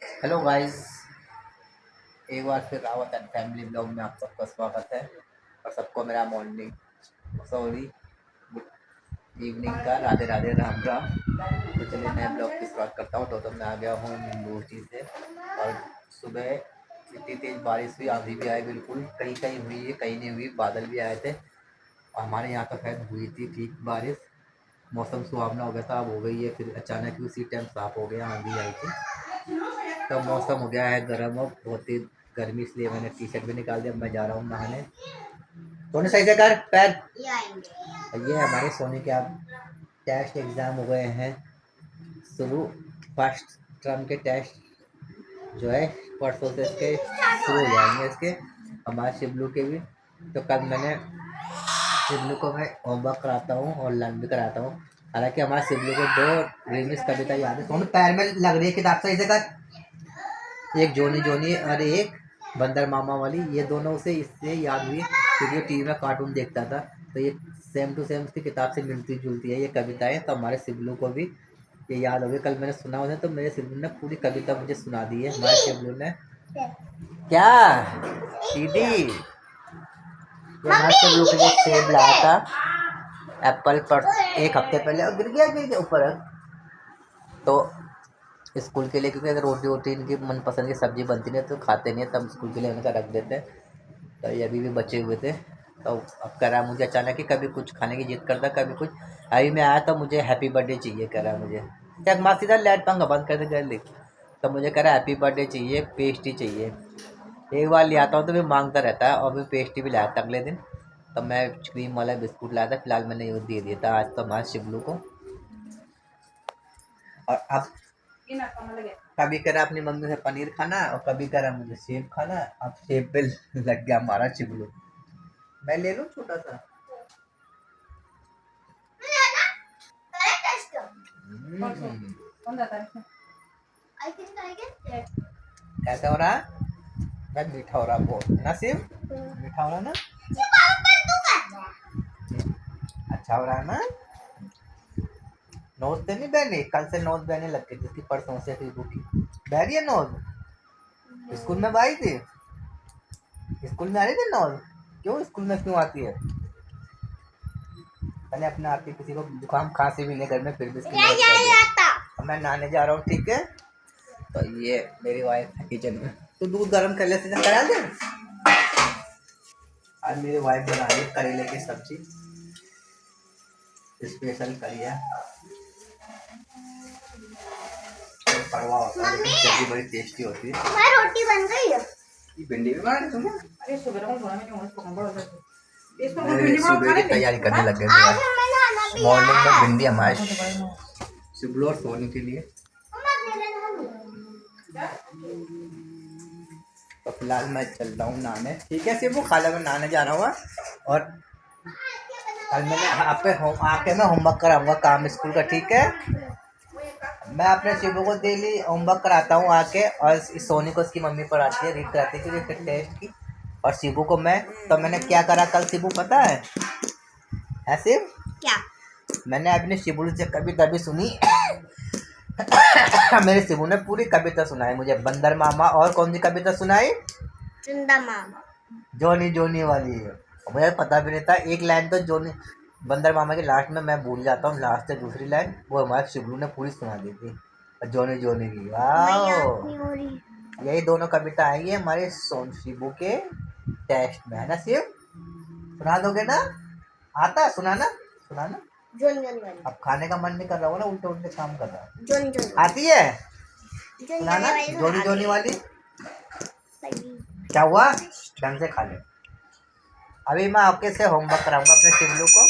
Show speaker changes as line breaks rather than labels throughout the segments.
Hello guys, एक बार फिर Rawat and family blog में आप सबका स्वागत है। और सबको मेरा मॉर्निंग सॉरी गुड इवनिंग का राधे राधे राम राम। तो चलिए नए ब्लॉग की शुरुआत करता हूँ। तो मैं आ गया हूँ यूनिवर्सिटी से। और सुबह इतनी तेज़ बारिश हुई, आंधी भी आई, बिल्कुल कहीं कहीं हुई है, कहीं नहीं हुई। बादल भी आए थे और हमारे यहाँ तो खैर हुई थी ठीक बारिश। मौसम सुहावना हो गया था, अब हो गई है फिर अचानक ही उसी टाइम साफ हो गया, आंधी आई थी। तो मौसम हो गया है गर्म, अब बहुत ही गर्मी, इसलिए मैंने टी शर्ट भी निकाल दिया। मैं जा रहा हूँ नहाने। सोने सही से कर पैर। ये हमारे सोने के अब टेस्ट एग्ज़ाम हो गए हैं शुरू। फर्स्ट टर्म के टेस्ट जो है परसों से इसके शुरू हो जाएंगे इसके, हमारे शिवलू के भी। तो कल मैंने शिवलू को मैं होमवर्क कराता हूँ और लर्न भी कराता हूँ। हालांकि हमारे शिवलू को दो रिमिस कविता याद है। सोनू पैर में लग रही है किताब, सही से कर। एक जोनी जोनी और एक बंदर मामा वाली, ये दोनों उसे इससे याद हुई क्योंकि वो टीवी में कार्टून देखता था। तो ये सेम टू सेम उसकी किताब से मिलती जुलती है ये कविताएं। तो हमारे सिबलू को भी ये याद हो गई। कल मैंने सुना उन्हें, तो मेरे सिबलू ने पूरी कविता मुझे सुना दी है। हमारे सिबलू ने क्या दीदी, ये हमारे सिबलू के लिए सेब लाया था, एप्पल पर एक हफ्ते पहले, और गिर गया ऊपर। तो स्कूल के लिए, क्योंकि अगर रोटी वोटी इनकी मनपसंद की सब्जी बनती नहीं तो खाते नहीं है, तब स्कूल के लिए इनका रख देते हैं। तो ये अभी भी बचे हुए थे। तो अब कह रहा मुझे अचानक ही कभी कुछ खाने की जिद करता, कभी कुछ। अभी मैं आया तो मुझे हैप्पी बर्थडे चाहिए, कह रहा मुझे क्या माँ सीधा लाइट पंखा बंद कर दे जल्दी। तो मुझे कह रहा हैप्पी बर्थडे चाहिए, पेस्ट्री चाहिए। एक बार ले आता हूँ तो फिर मांगता रहता है, और फिर पेस्ट्री भी लाया था अगले दिन। तब मैं क्रीम वाला बिस्कुट लाया था, फिलहाल मैंने ये दे दिया था आज तो हमारे शिवलू को। और अब कभी कह रहा अपनी मम्मी से पनीर खाना है, और कभी कह रहा मुझे सेब खाना है। अब सेब पे लग गया हमारा चिबलू। मैं ले लूं छोटा सा। कैसा हो रहा है? मैं मीठा हो रहा बहुत ना सेब, मीठा हो रहा ना, अच्छा हो रहा है ना। नोज तो नहीं बहनी, कल से नोज बहने लग गई जिसकी परसों से थी भूखी। बह रही है नोज? स्कूल में आई थी, स्कूल में आ रही थी नोज? क्यों स्कूल में क्यों आती है? मैंने अपने आप ही किसी को जुकाम खांसी भी नहीं घर में, फिर भी इसकी नोज बह रही है। अब मैं नहाने जा रहा हूँ, ठीक है। तो ये मेरी वाइफ है किचन में। तो दूध गर्म कर ले, सीधा करा दे। आज मेरी वाइफ बना रही है करेले की सब्जी, स्पेशल करी है। तो कड़वा होता है लेकिन सब्जी बड़ी टेस्टी होती है। मैं रोटी बन गई है। ये भिंडी भी बना रही तुमने? अरे सुबह की तैयारी करने लग गए। मॉर्निंग में भिंडी हमारे शिबलू और सोनू के लिए। तो फिलहाल मैं चल रहा हूँ नहाने, ठीक है। सिर्फ वो खाला में नहाने जा रहा हूँ। और कल मैंने आके मैं होमवर्क कराऊंगा काम स्कूल का, ठीक है। मैं अपने शिबू को डेली होमवर्क कराता हूँ आके, और सोनी को उसकी मम्मी पढ़ाती है, रीड कराती है क्योंकि टेस्ट की। और शिबू को मैं, तो मैंने क्या करा कल शिबू पता है? ऐसे क्या मैंने अपने शिबू से कविता भी सुनी। मेरे शिबू ने पूरी कविता सुनाई मुझे, बंदर मामा। और कौन सी कविता सुनाई? चंदा मामा, जोनी जोनी वाली। मुझे पता भी नहीं था, एक लाइन तो जोनी बंदर मामा के लास्ट में मैं भूल जाता हूँ, लास्ट से दूसरी लाइन वो हमारे शिबलू ने पूरी सुना दी थी, जोनी जोनी की। वाह, यही दोनों कविता आएंगी हमारे सोन शिबू के टेस्ट में, है ना शिव? सुना दोगे ना? आता है सुनाना? सुनाना। जोन जोन वाली। अब खाने का मन नहीं कर रहा हो ना, उल्टे उल्टे काम कर रहा है। जोन जोन आती है सुनाना, जोनी जोनी वाली। क्या हुआ? ढंग से खा ले। अभी मैं आपके से होमवर्क कराऊंगा अपने शिवलू को,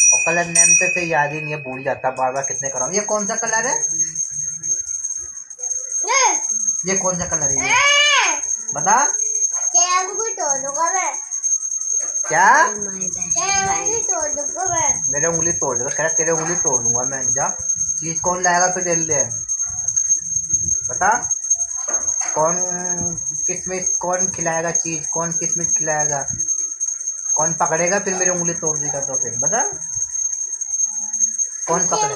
और कलर नेम तो याद ही नहीं है, भूल जाता बार बार कितने कराऊं। ये कौन सा कलर है? ये कौन सा कलर है ये? बता। क्या? मेरे उंगली तोड़ दूंगा, कह रहा तेरे उंगली तोड़ दूंगा मैं। जा, चीज कौन लाएगा फिर जल्दी ले बता। कौन किसमिस, कौन खिलाएगा चीज, कौन किसमिस खिलाएगा, कौन पकड़ेगा फिर मेरी उंगली तोड़ देगा तो फिर बता कौन पकड़े?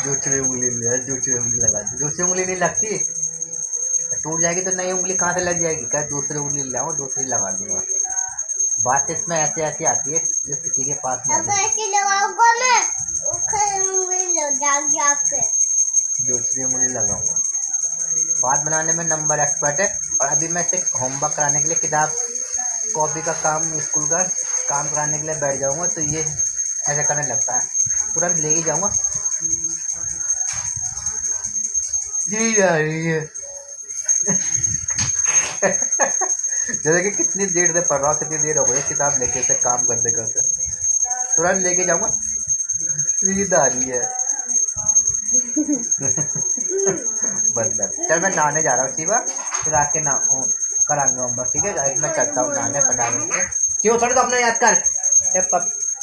दूसरी उंगली में दूसरी उंगली लगा दी, दूसरी उंगली नहीं लगती, टूट जाएगी तो नई उंगली कहाँ से लग जाएगी, क्या दूसरी उंगली लाऊं दूसरी लगा दूंगा। बात इसमें ऐसे ऐसी आती है जो किसी के पास नहीं
अब
आती।
ऐसे लगाऊंगा मैं, उंगली लग जाएगी आपके।
दूसरी उंगली लगाऊंगा। बात बनाने में नंबर एक्सपर्ट है। और अभी मैं इसे होमवर्क कराने के लिए किताब कॉपी का काम स्कूल का काम कराने के लिए बैठ जाऊंगा तो ये ऐसा करने लगता है, तुरंत ले ही जाऊंगा। जी जा रही है। जैसे कि कितनी देर से पढ़ रहा हूँ, कितनी देर हो गई किताब लेके से काम करते करते, तुरंत लेके जाऊंगा। नींद आ रही है। बंदर। चल मैं नहाने जा रहा हूँ शिवा, फिर आके ना कराऊंगा होमवर्क, ठीक है गाइस। मैं चलता हूँ नहाने फटाने से। क्यों थोड़ी तो अपना याद कर।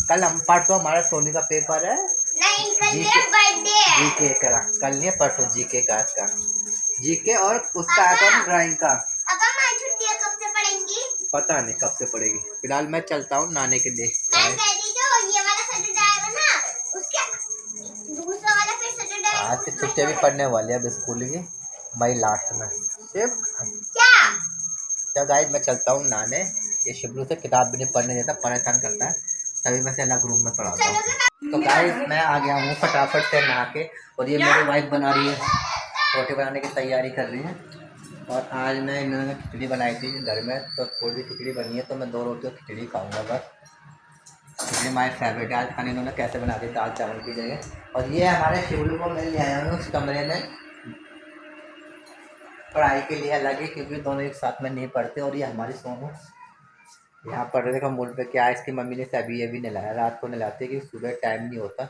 कल हम परसों हमारा सोनी का पेपर है।
नहीं, कल मेरा बर्थडे है।
जीके का कल नहीं है, परसों जीके का आज का जीके और उसका आता है ड्राइंग का।
अब हमारी छुट्टियां कब से पड़ेंगी?
पता नहीं कब से पड़ेगी। फिलहाल मैं चलता हूँ नहाने के लिए।
मैं कहती तो ये वाला सैटरडे आएगा ना, उसके दूसरा वाला फिर सैटरडे आएगा।
आज की छुट्टियाँ भी पड़ने वाली है अब स्कूल की, मई लास्ट में सिर्फ।
क्या
तो गाइस मैं चलता हूँ नहाने। ये शिबलू से किताब भी नहीं पढ़ने देता, परेशान करता है, तभी मैं से अलग रूम में पढ़ाता हूँ। तो गाइस मैं आ गया हूँ फटाफट से नहा के, और ये मेरी वाइफ बना रही है, रोटी बनाने की तैयारी कर रही है। और आज मैं इन्होंने खिचड़ी बनाई थी घर में, तो थोड़ी खिचड़ी बनी है, तो मैं 2 रोटी और खिचड़ी खाऊंगा बस। खिचड़ी हमारी फेवरेट है। आज खाने इन्होंने कैसे बना दी दाल चावल की जगह। और ये हमारे शिवलू को मैं ले आया हूँ उस कमरे में पढ़ाई के लिए अलग है, क्योंकि दोनों एक साथ में नहीं पढ़ते। और ये हमारी सोनू यहाँ पढ़ रहे थे मूड पे, क्या इसकी मम्मी ने से अभी नहलाया, रात को नहलाते कि सुबह टाइम नहीं होता,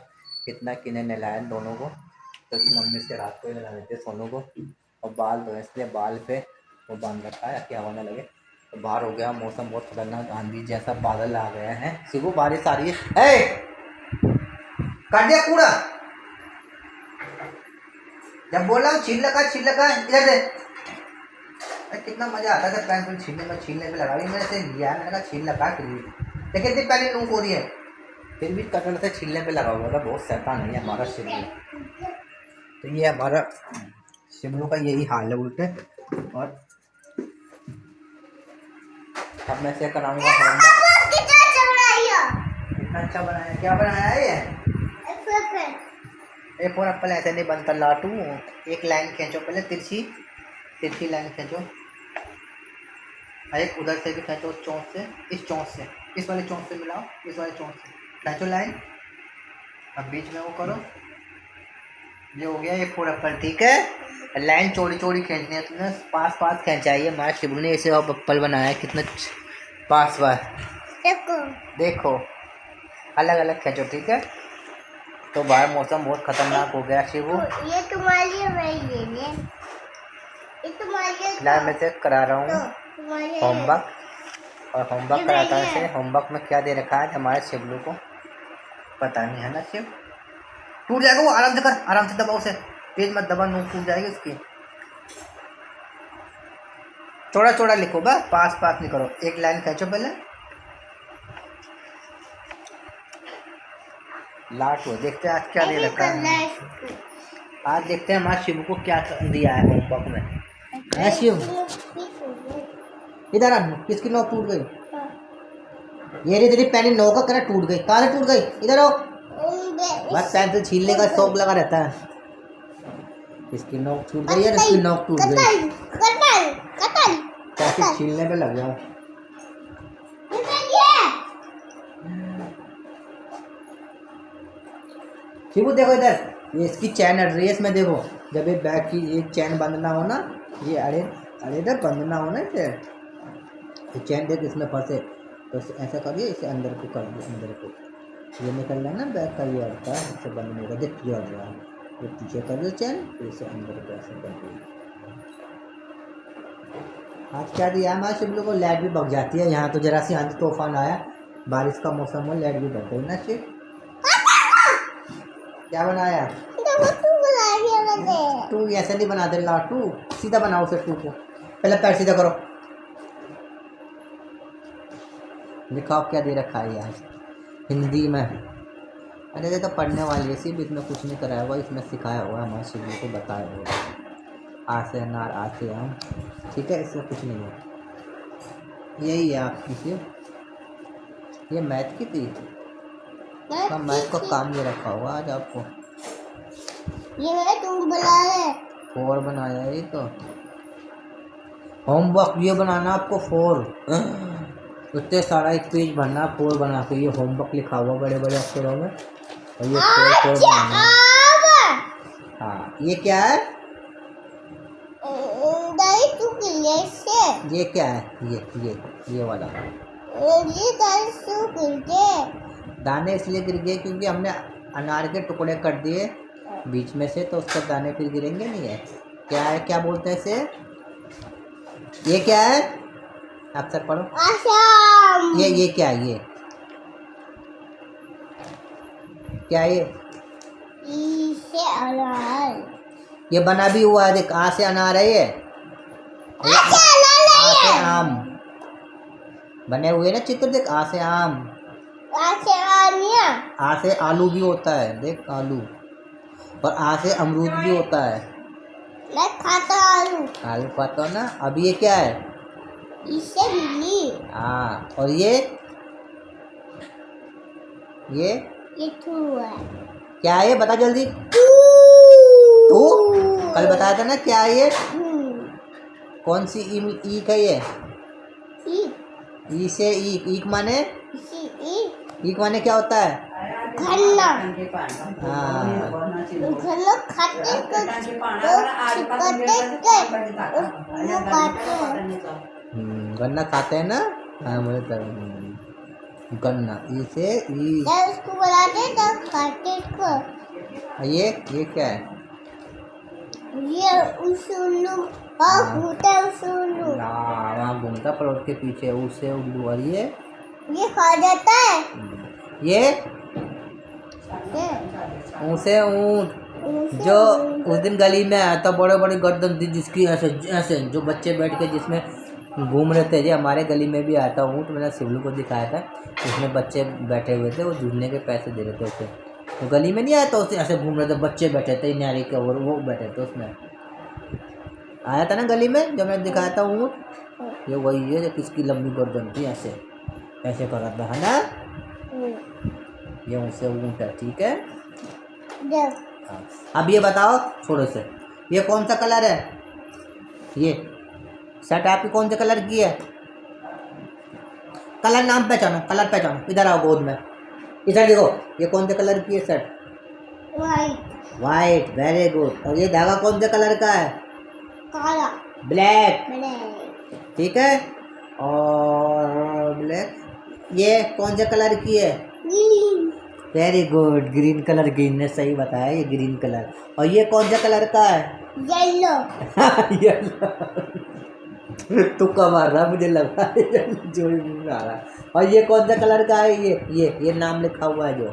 कितना किन्हें नहलाया दोनों को, तो इसकी मम्मी से रात को ही नहला देते सोनू को। और बाल धोए इसलिए बाल पे वो बांध रखा है कि हवा ना लगे। तो बाहर हो गया मौसम, बहुत खतरनाक आंधी जैसा बादल आ गया है, सुबह बारिश आ रही है। काट दिया कूड़ा, जब बोल रहा हूँ छील लगा इधर से। कितना मजा आता था पेन छीलने पे लगा, मैंने से लिया, मैंने कहा छील लगा के लिए, लेकिन इतनी पहले लूँ हो रही है, फिर भी कटल से छीलने पे लगा हुआ था। बहुत शैतान है हमारा शिमलू। तो ये हमारा शिमलू का यही हाल है उल्टे। और अब मैं से कराऊंगा होमवर्क। कितना अच्छा बनाया, क्या बनाया है ये? A4 एप्पल ऐसे नहीं बनता लाटू। एक लाइन खींचो पहले, तिरछी लाइन खींचो, एक उधर से भी खींचो, चौंच से, इस चौंच से, इस वाले चौंच से मिलाओ, इस वाले चौंच से खींचो लाइन। अब बीच में वो करो, ये हो गया A4 एप्पल, ठीक है। लाइन चौड़ी चौड़ी खींचनी है तुमने, पास पास खींचाइए। हमारे शिवू ने ऐसे और एप्पल बनाया है, कितना पास देखो अलग अलग खींचो, ठीक है। तो बाहर मौसम बहुत खतरनाक हो गया शिवू।
ये तुम्हारे लिए, ये तुम्हारे लिए।
फिलहाल मैं से करा रहा हूँ होमवर्क, और होमवर्क कराता है से होमवर्क में क्या दे रखा है हमारे शिवलू को पता नहीं है ना। शिव टूट जाएगा वो, आराम से कर, आराम से दबाओ, से तेज मत दबा, नोक टूट जाएगी उसकी। चौड़ा चौड़ा लिखो, बस पास पास नहीं करो, एक लाइन खींचो पहले। लाट हो, देखते हैं आज क्या दे रखा है। आज देखते हैं हमारे शिव को क्या दिया है होमवर्क में। है शिव इधर आ, किसकी नोक टूट गई? ये तेरी पहली नोक का करा टूट गई, कहाँ से टूट गई? इधर आओ, बस पेंसिल छीलने का शौक लगा रहता है। इसकी नोक टूट गई है, इसकी नोक टूट गई, पेंसिल छीलने पे लग जाओ। शिवू देखो इधर, ये इसकी चैन अड़ रही है इसमें, देखो जब ये बैग की ये चैन बंधना हो ना, ये अड़े अड़े इधर बंधना हो ना, इसे ये चैन देख इसमें फंसे, तो ऐसा करिए, इसे अंदर को कर दो, अंदर को ये निकल रहा है ना बैग का, ये अड़ता है, इससे बंद नहीं होगा, देख ये अड़ रहा है, ये पीछे कर दो चैन, फिर इसे अंदर को ऐसे कर दो। आज क्या दिया हमारे शिवलू को? लाइट भी भग जाती है यहाँ, तो जरा सी आंधी तूफान आया, बारिश का मौसम हो, लाइट भी भग गई ना। शिव क्या बनाया? टू ऐसे नहीं बना दे लाटू, सीधा बनाओ उसे टू को, पहले पैर सीधा करो। दिखाओ क्या दे रखा है आज हिंदी में, अरे ये तो पढ़ने वाली है, सिर्फ इसमें कुछ नहीं कराया हुआ, इसमें सिखाया हुआ है, हमारे शिवू को बताया हुआ है। आ से अनार, आ से आम, ठीक है, इसमें कुछ नहीं है। यही है आपकी सिर्फ, ये मैथ की थी। हाँ, मैथ का काम ये रखा हुआ आज आपको।
ये मेरा टूल बना है।
4 बनाया है ये तो। होमवर्क ये बनाना आपको 4, इतने सारा एक पेज भरना 4 बना के, ये होमवर्क लिखा हुआ बड़े बड़े अक्षरों में, और ये 4 बनाना है। हाँ, ये क्या है? ये क्या है? ये वाला दाने इसलिए गिर गए क्योंकि हमने अनार के टुकड़े कर दिए बीच में से, तो उसके दाने फिर गिरेंगे नहीं है। क्या है, क्या बोलते हैं इसे? ये क्या है? अक्षर पढ़ो। ये क्या है? ये क्या है? ये बना भी हुआ है, देख, आ से अनार है, ये आ से आम बने हुए ना चित्र, देख, आ से आम, आ से आलू भी होता है, देख, आलू, और आ से अमरूद भी होता है।
मैं खाता आलू।
आलू खाता हो ना। अब ये क्या है?
इससे बिल्ली।
हाँ, और ये
टू है।
क्या है? ये बता जल्दी। तू कल बताया था ना, क्या है ये? कौन सी ईक है ये? ई से ईक माने? ईक माने क्या होता है?
गन्ना।
हाँ,
गन्ना खाते
गन्ना खाते हैं ना। हाँ, मुझे गन्ना, ई से ई।
उसको बनाते तब खाते इसको।
ये क्या है?
ये उल्लू। हाँ, घूमता है उल्लू।
वहाँ घूमता पलट के पीछे, उसे उल्लू। और ये
खा जाता है।
ये उसे ऊँट, जो उस दिन गली में आया था, बड़े बड़े गर्दन थी जिसकी, ऐसे ऐसे जो बच्चे बैठ के जिसमें घूम रहे थे। ये हमारे गली में भी आया था ऊँट, मैंने शिवलू को दिखाया था, उसमें बच्चे बैठे हुए थे, वो झूलने के पैसे दे रहे थे उसे। तो गली में नहीं आया था, उसे ऐसे घूम रहे थे, बच्चे बैठे थे नारी के, और वो बैठे थे, उसमें आया था ना गली में, जब मैं दिखाया था ऊँट। ये वही है जो किसकी लंबी गर्दन थी, ऐसे ऐसे कर रहा था, है ना? ये उनसे ऊँट है, ठीक है। हाँ, अब ये बताओ थोड़े से, ये कौन सा कलर है? ये शर्ट आपकी कौन से कलर की है? कलर नाम पहचानो, कलर पहचानो, इधर आओ गोद में, इधर देखो, ये कौन से कलर की है शर्ट? White, very good. और ये धागा कौन से कलर का है?
काला।
ब्लैक, ठीक है। और ब्लैक, ये कौन से कलर की है? Very good, green colour, green ने सही बताया, ये ग्रीन कलर। और ये कौन सा कलर का है?
येलो।
येलो, तुक्का मार रहा, मुझे लगा जो भी आ रहा। और ये कौन सा कलर का है? ये नाम लिखा हुआ है जो,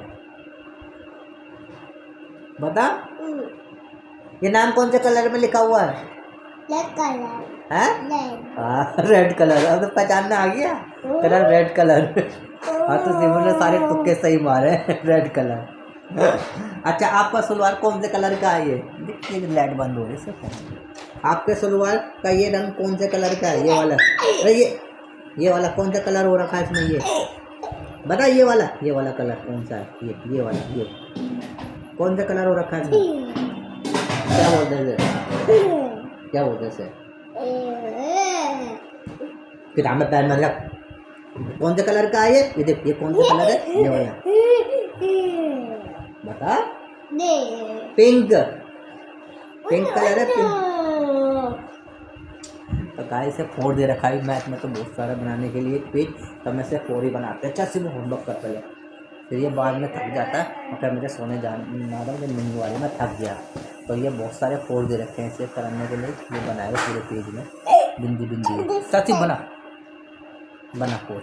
बता, ये नाम कौन से कलर में लिखा हुआ है?
रेड कलर
है, रेड कलर। अब तो पहचानना आ गया, कलर रेड कलर। हाँ, तो सिमू ने सारे तुक्के सही मारे, रेड कलर। अच्छा, आपका सलवार कौन से कलर का है? ये देखिए, लाइट बंद हो रही है। आपके सलवार का ये रंग कौन से कलर का है? ये वाला। अरे ये वाला कौन सा कलर हो रखा है इसमें? ये बता, ये वाला कलर कौन सा है? ये वाला, ये कौन सा कलर हो रखा है इसमें? क्या बोलते हैं इसे? किताब में पैर में रख। कौन से कलर का है ये देख, ये कौन सा कलर है? ये वाला, बता। पिंक कलर है, पिंक। तो गाइस से 4 दे रखा है मैथ में, तो बहुत सारा बनाने के लिए पेज, तो मैं से 4 ही बनाते हैं। अच्छा, सिर्फ होमवर्क कर पहले, फिर ये बाद में थक जाता है, और फिर मुझे सोने जाना था, मुझे नींद वाली में थक गया। तो ये बहुत सारे 4 दे रखे हैं इसे करने के लिए, ये बनाएगा पूरे पेज में, बिंदी सच बना 4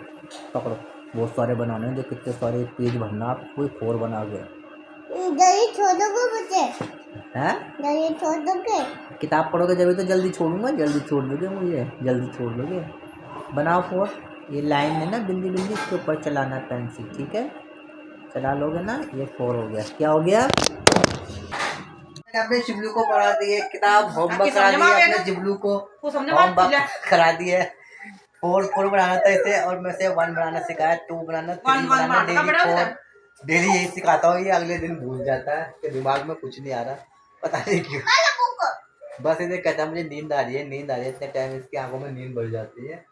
पकड़ो। बहुत सारे बनाने हैं, जो कितने सारे पेज भरना, आप कोई 4 बना गया। किताब पढ़ोगे जब तो जल्दी छोड़ूंगा, जल्दी छोड़ दोगे मुझे, जल्दी छोड़ दोगे। बनाओ 4। ये लाइन है ना, बिंदी इसके ऊपर चलाना पेंसिल, ठीक है। चला लोगे ना, ये 4 हो गया। क्या हो गया? मैंने अपने शिबलू को पढ़ा दिए किताब, होमवर्क करा दिया अपने शिबलू को, होमवर्क करा दिया। 4 बनाना था इसे, और मैं से 1 बनाना सिखाया, 2 बनाना, 3 बनाना, डेली 4 डेली यही सिखाता हूँ। ये अगले दिन भूल जाता है, इसके दिमाग में कुछ नहीं आ रहा, पता नहीं क्यों। बस इसे कहता मुझे नींद आ रही है, नींद आ रही है। इतने टाइम इसकी आंखों में नींद बढ़ जाती है।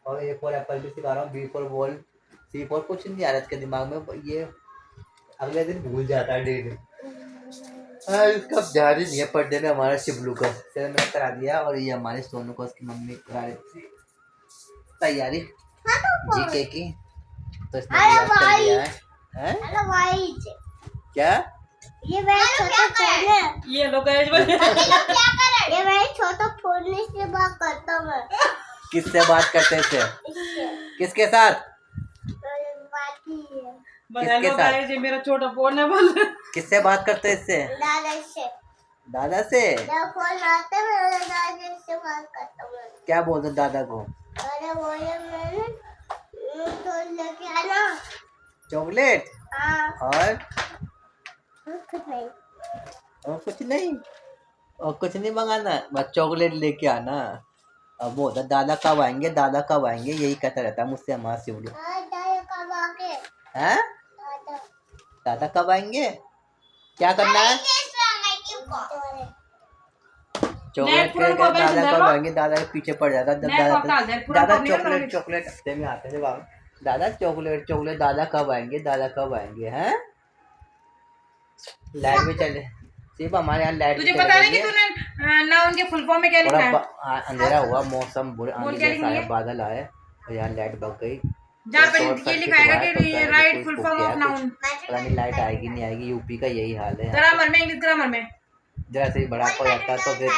और A फॉर एप्पल भी सिखा रहा हूँ, B for ball, C for, कुछ नहीं आ रहा इसके दिमाग में, ये अगले दिन भूल जाता है डेली। इसका ध्यान ही नहीं है पढ़ने में हमारा शिबलू का। फिर मैंने करा दिया, और ये हमारे सोनू को उसकी मम्मी करा रही थी तैयारी जीके की, तो इसने भी याद कर लिया है।
हेलो भाई,
क्या
ये मेरा छोटा फोन है।
ये लोग क्या कर
रहे? ये मेरा छोटा फोन से बात करता हूँ मैं।
किससे बात करते थे? किसके साथ?
हेलो गाइस, ये मेरा छोटा फोन है। बोल
किससे बात करते इससे?
दादा से।
दादा से?
फोन आते हैं, दादा से बात करता हूँ।
क्या बोलते दादा को?
दादा बोले मैंने तो लेके आना
चॉकलेट।
हाँ।
और
कुछ नहीं।
और कुछ नहीं, और कुछ नहीं मंगाना, बस चॉकलेट लेके आना। अब वो होता दादा कब आएंगे, दादा कब आएंगे, यही कहता रहता है मुझसे हमारा शिवलू।
दादा कब आके?
हैं? दादा कब आएंगे? क्या करना है? चॉकलेट के दादा कब आएंगे, दादा के पीछे पड़ जाता दादा चॉकलेट चॉकलेट हफ्ते में आते थे बाबा, दादा चॉकलेट चॉकलेट, दादा कब आएंगे, दादा कब आएंगे। हैं? लाइट भी चले सिर्फ हमारे यहाँ लाइट। तुझे पता नहीं कि तूने
ना उनके फुल फॉर्म में क्या लिखा है?
अंधेरा हुआ, मौसम बुरा, आंधी जैसा आया, बादल आए, और यहाँ लाइट भग गई।
जहाँ पे ये लिखा है कि right full form of noun.
पता नहीं लाइट आएगी नहीं आएगी, यूपी का यही हाल है।
ग्रामर में, इंग्लिश ग्रामर में
जरा से बड़ा हो जाता है तो फिर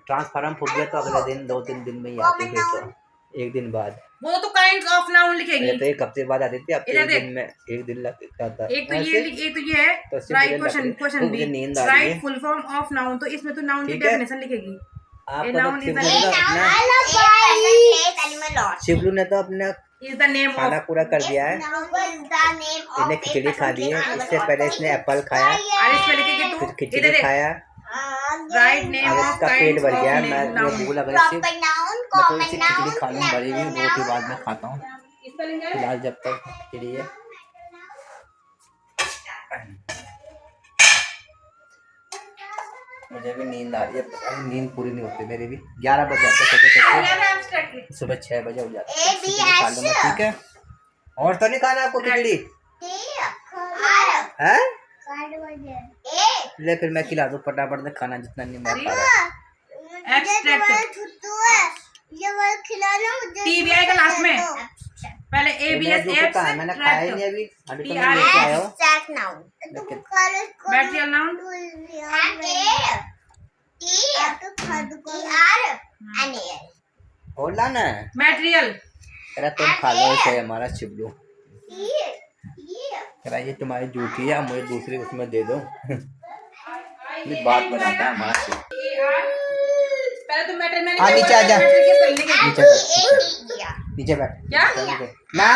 ट्रांसफार्मर फूट गया, तो अगले दिन 2-3 दिन में ही आती, फिर तो एक दिन बाद।
वो तो काइंड ऑफ नाउन लिखेगी,
तो एक हफ्ते बाद आती थी, अब एक दिन लग जाता।
एक तो ये है right question B, right full form of noun, तो इसमें तो नाउन की डेफिनेशन लिखेगी।
शिवलू ने तो अपना खाना पूरा कर दिया है, इन्हें खिचड़ी खा दी है। इससे पहले इसने एप्पल खाया, फिर खिचड़ी खाया,
राइट नेम
अब
ऑफ
इसका पेट भर गया। मैं भूख लग रही थी, मैं तो इसे खिचड़ी खा लूँ, भरी हुई रोटी बाद में खाता हूँ, फिलहाल जब तक खिचड़ी है। मुझे भी नींद आ रही है, नींद पूरी नहीं होती मेरी भी। 11 बजे आते, सुबह 6 बजे उठ जाते हैं। ठीक है, और तो नहीं खाना आपको खिचड़ी है? ले फिर मैं खिला दूँ फटाफट से खाना, जितना नहीं मैं खा रहा।
टीबीआई का लास्ट में पहले ABS
मैंने खाया ही नहीं अभी, अभी तो मैं लेके आया हूँ।
बैटरियल नाउन
और लाना है
मटेरियल।
तेरा, तुम खा लो इसे, हमारा शिवलू तेरा, ये तुम्हारी जूठी है, मुझे दूसरी उसमें दे दो। ये बात बनाता है हमारा शिवलू।
पहले तो मैटर में
हाँ नीचे आ जा, नीचे बैठ
क्या
ना,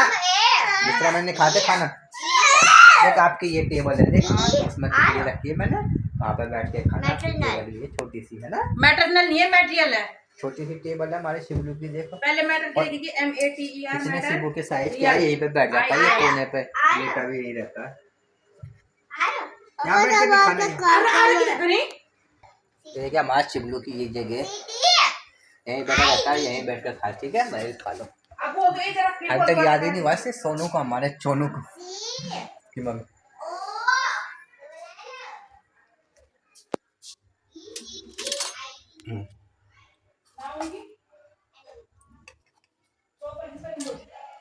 दूसरा मैंने खाते खाना। देख आपकी ये टेबल है, देख इसमें खिचड़ी रखी है मैंने, वहाँ पर बैठ के खाना। टेबल ये छोटी सी है ना,
मैटरनल नहीं है, मटेरियल है,
छोटी सी टेबल है हमारे शिवलू की। देखो
पहले मैटर लिखेगी MATER,
कितने शिवलू के साइज क्या है, यहीं पे बैठ जाता है, ये कोने पे लेटा भी यही रहता है, यहाँ बैठ के खाना। ये क्या हमारा शिवलू की ये जगह, यहीं बैठा रहता है, यहीं बैठ कर खा। ठीक है, मैं खा लो। अब तक याद ही नहीं हुआ से सोनू को, हमारे चोनू को की मम्मी।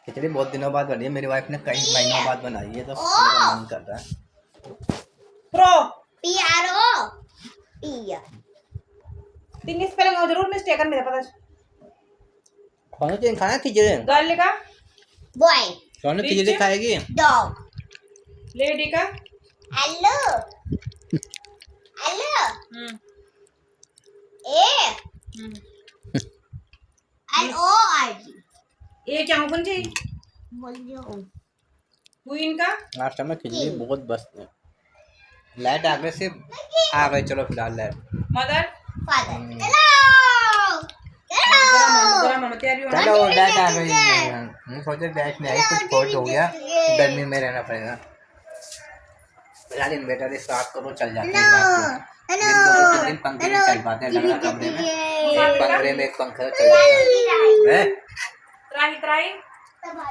खिचड़ी बहुत दिनों बाद बनी है, मेरी वाइफ ने कई महीनों बाद बनाई है, तो मेरा मन कर रहा है।
प्रो
PRO
तीन स्पेलिंग और जरूर मिस्टेक है, मेरे पता
सोनू तीन खाना खिचड़ी,
गर्ल लिखा,
बॉय
सोनू खिचड़ी खाएगी,
डॉग
लेडी का
हेलो LORD
ए क्या होना चाहिए,
बोल दियो
हुई इनका
नाश्ता में खिचड़ी बहुत बस लाइट आ गए से आ गए। चलो फिलहाल लाइट
मदर
फादर
हम्म।
गरम मम्मा तैयारी होना
चलो लाइट आ गई। हम सोचे लाइट नहीं आई, कुछ फॉल्ट हो गया, गर्मी में रहना पड़ेगा। फिलहाल इन्वर्टर स्टार्ट करो, चल जाते हैं रात को। दिन को तो दिन पंखे नहीं चल पाते हैं, लग रहा कमरे में एक पंखे में एक पंखा चल जाता है।
त्राही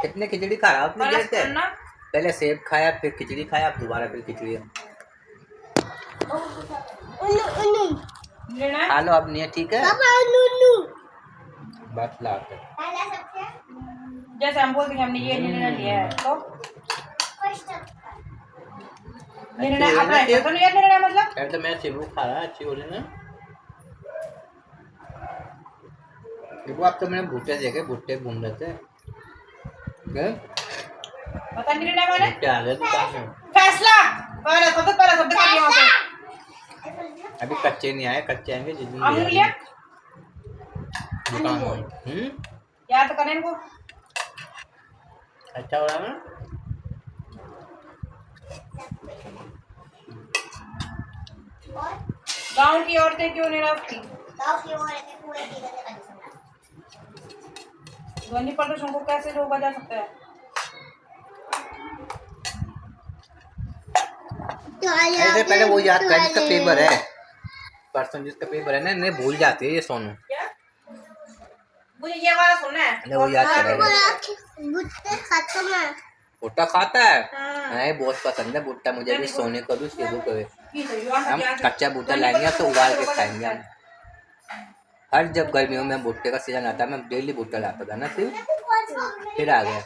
कितने खिचड़ी खा रहा उतनी देर से?
करना
पहले सेब खाया, फिर खिचड़ी खाया, अब दोबारा फिर खिचड़ी।
लेना है
खा लो, अब नहीं है, ठीक है, बात लाते हैं।
जैसे हम बोलते हैं हमने ये निर्णय लिया है तो निर्णय अपना है तो ये निर्णय मतलब
यार तो मैं सेब खा रहा अच्छी हो रही ना। देखो अब तो मैंने भुट्टे देखे, भुट्टे भून रहे थे। क्या
पता निर्णय माने
भुट्टे आ गए दुकान में।
फैसला पहले शब्द कर लिया वहाँ पे
अभी कच्चे नहीं आए, कच्चे आएंगे जिस दिन ले
अमूल्य
आएंगे दुकान में।
याद करें इनको
अच्छा हो रहा है ना।
गांव की औरतें क्यों नहीं रखती ध्वनि प्रदूषण को कैसे रोका जा सकता है?
ऐसे पहले वो याद कर जिसका पेपर है, परसों जिसका पेपर है ना, इन्हें भूल जाती है ये सोनू।
क्या मुझे ये वाला सुनना है
नहीं वो याद करेगा। भुट्टा खाता है, नहीं बहुत पसंद है भुट्टा मुझे भी, सोने को भी, सेबू को भी। हम कच्चा भुट्टा लाएंगे तो उबाल के खाएंगे हम। हर जब गर्मियों में भुट्टे का सीजन आता है, मैं डेली भुट्टा लाता था ना, फिर आ गया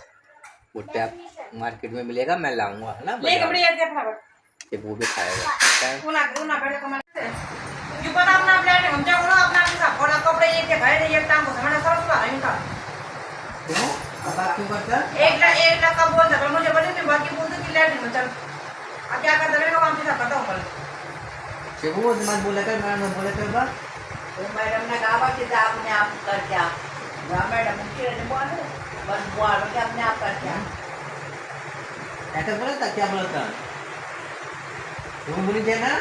भुट्टा मार्केट में मिलेगा, मैं लाऊंगा है ना, ये वो भी खाएगा। क्यों करता है?
एक लाख का बोल था मुझे बोले थे बाकी बोलते कि लैट नहीं चल अब क्या करता है काम से करता हूँ कल
सेबू वो मत बोले कर, मैं मत बोले कर बा।
तो मैडम ने कहा कि आपने आप कर क्या मैडम ने बोले बस बोल के अपने आप कर क्या
ऐसा बोला था, क्या बोला था? तुम बोली थे ना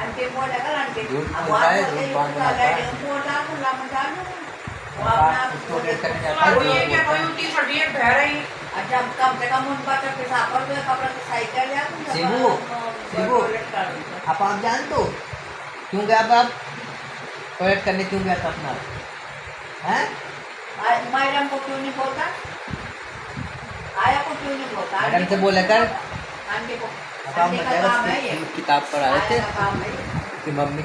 आंटी बोले कर आंटी
झूठ
अब
बोलता है,
आप
झूठ
बोलते
बात
हैं
बोलता है।
कि बोला खुला मजा वो अपने आप
उसको डेट करने जाता
तुम्हारा ये
है।
क्या कोई उल्टी छड़ी है बह रही
अच्छा कम से कम उन बच्चों के साथ पर कोई कपड़ा तो सही कर लिया
शिबू, आप जान तो क्यों गया आप टॉयलेट करने, क्यों गया था अपना हैं?
मैडम को क्यों नहीं बोलता आया को क्यों नहीं बोलता
मैडम से बोले कर।
आंटी को
काम
आंटी का काम है ये
किताब पढ़ा रहे थे
आया का काम है ये।
कि मम्मी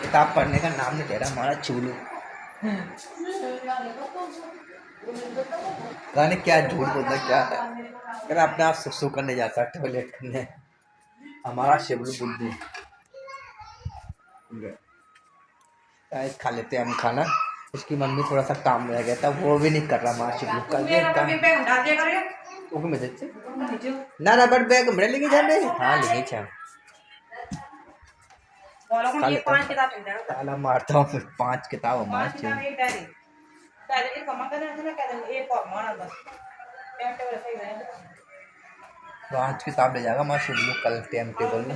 किताब पढ़ने का नाम नहीं दे रहा हमारा चूलू। गाने क्या झूठ बोलता क्या है, अगर अपने आप सुसु करने जाता है टॉयलेट करने, हमारा शिवलू बुद्धू। गाइस खा लेते हैं हम खाना। उसकी मम्मी थोड़ा सा काम रह गया था, वो भी नहीं कर रहा हमारा शिवलू कर
मेरा
दिया
मम्मी बैग डाल दिया करे
ओके मैं देते ना ना बट बैग मेरे लेके जाने। हाँ लेके जा
बोलो
खा
ये
लेता हूँ।
5 किताब मिल जाएगा
ताला मारता हूँ फिर 5 किताब हमारे
5 किताब एक डायरी डायरी कमा करना है ना कहते एक और माना बस टाइम टेबल सही है
5 किताब ले जाएगा हमारा शिवलू कल टाइम टेबल में।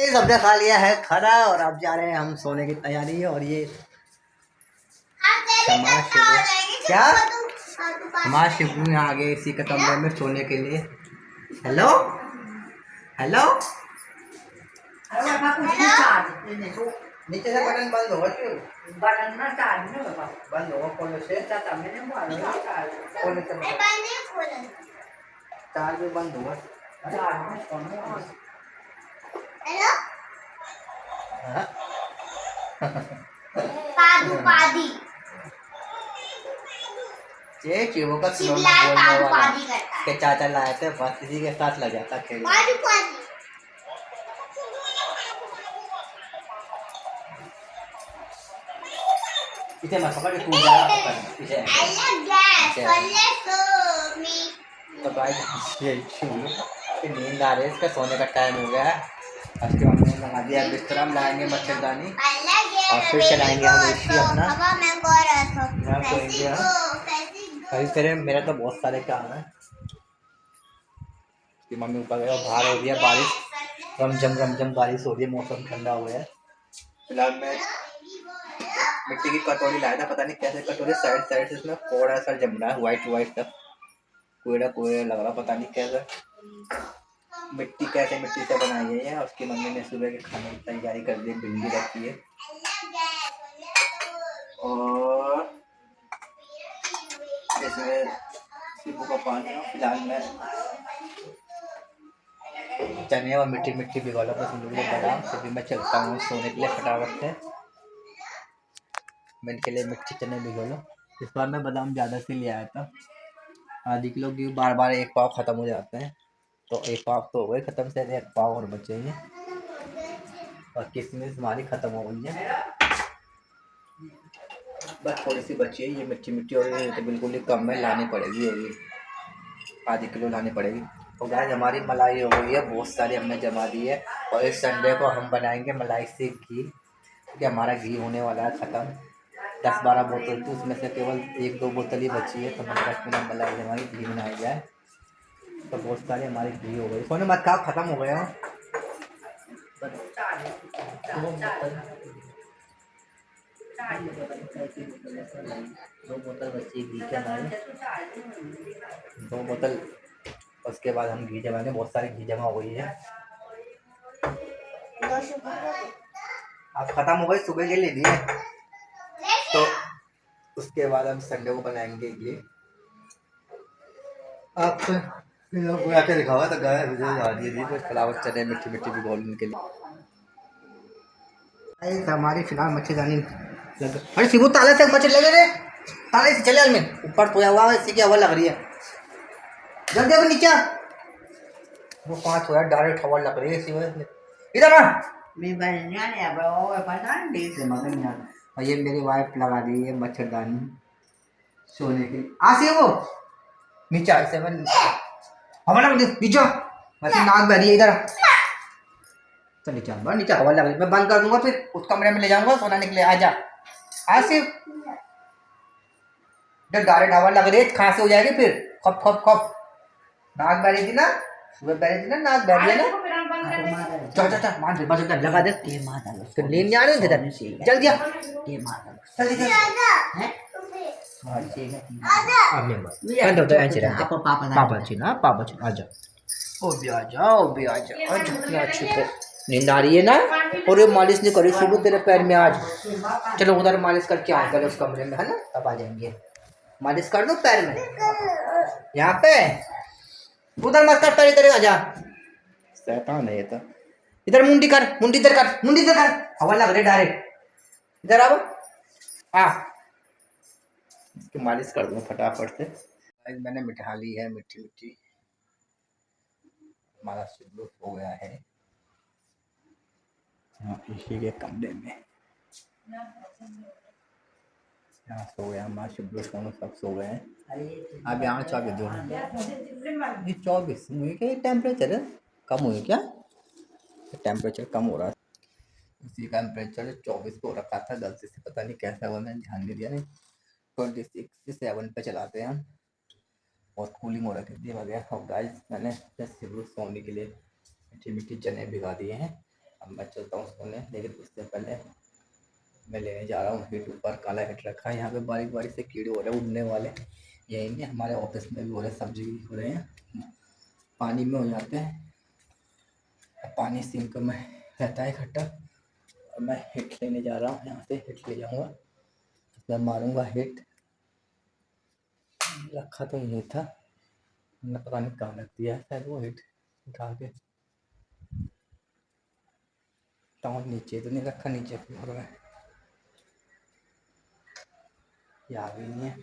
ये सबने खा लिया है खाना और अब जा रहे हैं हम सोने की तैयारी है। और ये हमारा शिवलू क्या हमारा शिवलू यहाँ आ गए इसी के कमरे में सोने के लिए। हेलो हेलो नीचे से बटन बंद होगा क्यों?
बटन ना चार्ज नहीं होगा
बंद होगा खोलने से।
चाचा मैंने बोला
खोलने से चार्ज भी बंद होगा।
चार्ज में कौन है
हेलो
हाँ?
पादी
ये चीवों का खिलौना
चिल्लाए
बोलने
पादू
वाला
पादी करता है
के चाचा लाए थे, बस इसी के साथ लग जाता खेल।
पादू पादी
इसे मत पकड़ के टूट जाएगा इसे।
I love gas for me
तो भाई ये शिवलू की नींद आ रही है, इसका सोने का टाइम हो गया है। आज के मम्मी ने मंगा दिया बिस्तर, हम लाएंगे मच्छरदानी।
I love
और फिर चलाएंगे हम एसी अपना।
पापा मैं कह रहा था
यहाँ सोएंगे हम। कभी फिर मेरा तो बहुत सारे काम है कि मम्मी ऊपर गए और बाहर हो रही है बारिश, रमझम बारिश हो रही है, मौसम ठंडा हो गया है। फिलहाल मैं मिट्टी की कटोरी लाया था, पता नहीं कैसे कटोरी साइड से इसमें कोड़ा सा जम रहा है, वाइट तक कोयड़ा लग रहा, पता नहीं कैसे मिट्टी से बनाई है। उसकी मम्मी ने सुबह के खाने की तैयारी कर दी, भिंडी रखी है और इसमें नींबू का पानी। फिलहाल मैं चने और मिट्टी भिगो लो, बस मुझे बादाम। फिर मैं चलता हूँ सोने के लिए फटाफट से। मैं इनके लिए मिट्टी चने भिगो लो। इस बार मैं बादाम ज़्यादा से ले आया था, आधी किलो की। बार एक पाव ख़त्म हो जाते हैं, तो एक पाव तो हो गए ख़त्म, से एक पाव और बचे हैं। और किशमिश हमारी ख़त्म हो गई है, बस थोड़ी सी बची है। ये मिट्टी और ये तो बिल्कुल ही कम है, लानी पड़ेगी, होगी आधी किलो लानी पड़ेगी। तो गाइस हमारी मलाई हो गई है बहुत सारी, हमने जमा दी है। और इस संडे को हम बनाएंगे मलाई से घी, क्योंकि हमारा घी होने वाला है ख़त्म। 10-12 बोतल थी, उसमें से केवल 1-2 बोतल ही बची है, तो मैं 10 मिनट मलाई जमाई घी बनाया जाए। तो बहुत सारी हमारी घी हो गई। सोने मत खाओ, ख़त्म हो गया हो। 2 बोतल बची घी के हमारी, 2 बोतल। उसके बाद हम घी जमाएंगे, बहुत सारी घी जमा हो गई है। अब ख़त्म हो गई, सुबह के लिए दिए, तो उसके बाद हम संडे को बनाएंगे घी। आप फिर आके दिखावा तो गाय फ्लावर चने मिट्टी भिगो के लिए। हमारी फिलहाल मच्छरदानी लग। अरे शिबू ताले से मच्छर लगे रे, ताले से चले में ऊपर सोया हुआ है, इसकी हवा लग रही है। जल्दी अब नीचे वो 5 हो यार, डायरेक्ट हवा लग रही है इसी वजह से। इधर आ और ये मेरी वाइफ लगा दी है मच्छरदानी सोने के लिए। आसी वो नीचे ऐसे हमारा नीचे वैसे नाक बह रही है, इधर तो नीचे हवा लग रही है। मैं बंद कर दूंगा, फिर उस कमरे में ले जाऊंगा सोने के लिए। आजा आसिफ, जब डायरेक्ट हवा लग रही है खांसी हो जाएगी फिर। खप खप खप नाक बह रही थी ना, सुबह बह रही थी ना, नाक बह रही है ना। चल मान दे, बस लगा दे। नींद नहीं आ रही थी, जल्दी जल्दी आजा। ओ भी आजा, नींद आ रही है ना। और ये मालिश नहीं करी सुबह तेरे पैर में आज। चलो उधर मालिश करके आओ पहले उस कमरे में, है ना, तब आ जाएंगे। मालिश कर दो पैर में, यहाँ पे। उधर मत कर, पहले इधर आ जा। शैतान है ये तो। इधर मुंडी कर, मुंडी इधर कर, हवा लग रही डायरेक्ट। इधर आओ, आ इसकी मालिश कर दूँ फटाफट से। मैंने मिठा ली है मिट्टी, हमारा शुरू हो गया है इसी के कमरे में। यहाँ सो गया हमारा शुभ्र, सोनू सब सो गए हैं। अब यहाँ 24 दो, ये 24 हुई क्या? टेम्परेचर कम हुई क्या? टेम्परेचर कम हो रहा है, इसी का टेम्परेचर 24 को रखा था गलती से, पता नहीं कैसा हुआ, मैंने ध्यान नहीं दिया। नहीं 26-7 पे चलाते हैं हम, और कूलिंग हो रखी थी वगैरह। और गाइस मैंने शुरू सोने के लिए मिट्टी चने भिगा दिए हैं। अब मैं चलता हूँ सोने, लेकिन उससे पहले मैं लेने जा रहा हूँ हिट। ऊपर काला हिट रखा है, यहाँ पे बारीक से कीड़े हो रहे हैं उड़ने वाले। यही नहीं, हमारे ऑफिस में भी हो रहे हैं, सब्जी भी हो रहे हैं, पानी में हो जाते हैं। पानी सिंक में रहता है इकट्ठा। और मैं हिट लेने जा रहा हूँ, यहाँ से हिट ले जाऊँगा, मैं मारूँगा हिट। रखा तो ये था, मैंने पता नहीं कहाँ रख दिया है, शायद वो हिट उठा के टाउन नीचे तो नहीं रखा, नीचे फ्लोर में या भी नहीं है,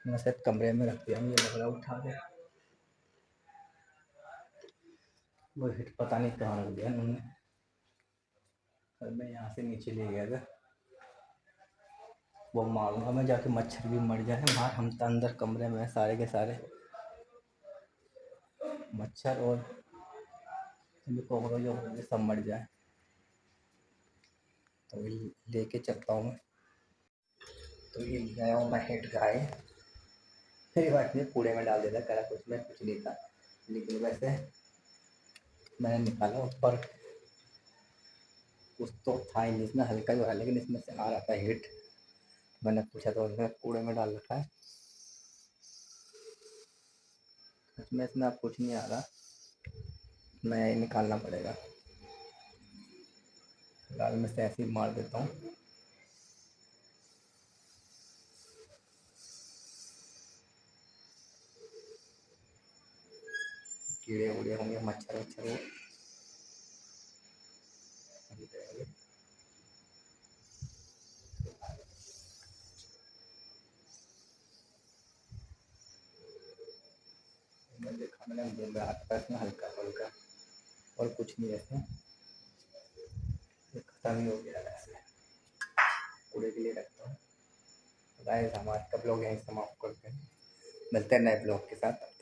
मैं शायद कमरे में रख दिया, मुझे लग रहा उठा के। वो हिट पता नहीं कहाँ रख दिया उन्होंने, और मैं यहाँ से नीचे ले गया था। वो मारूंगा मैं जाके, मच्छर भी मर जाए बाहर। हम तो अंदर कमरे में सारे के सारे मच्छर और कॉकरोच सब मर जाए। तो ये लेके चलता हूँ मैं। तो ये ले आया हूँ मैं हेड गाय। मेरी वाइफ ने कूड़े में डाल दिया था, करा कुछ में कुछ नहीं था, लेकिन वैसे मैंने निकाला ऊपर। कुछ तो था ही नहीं इसमें, हल्का ही हो रहा है, लेकिन इसमें से आ रहा था हीट। मैंने पूछा तो उसने कूड़े में डाल रखा है। इसमें अब कुछ नहीं आ रहा, मैं निकालना पड़ेगा। फिलहाल मैं से ऐसे ही मार देता हूँ। कीड़े उड़े होंगे, मच्छर वच्छर वो मैंने देखा, मैंने बोल रहा था इसमें हल्का हल्का, और कुछ नहीं ऐसे। ये खत्म ही हो गया है, ऐसे कूड़े के लिए रखता हूँ। गाइस, हमारे का ब्लॉग यहीं समाप्त करते हैं। मिलते हैं नए ब्लॉग के साथ।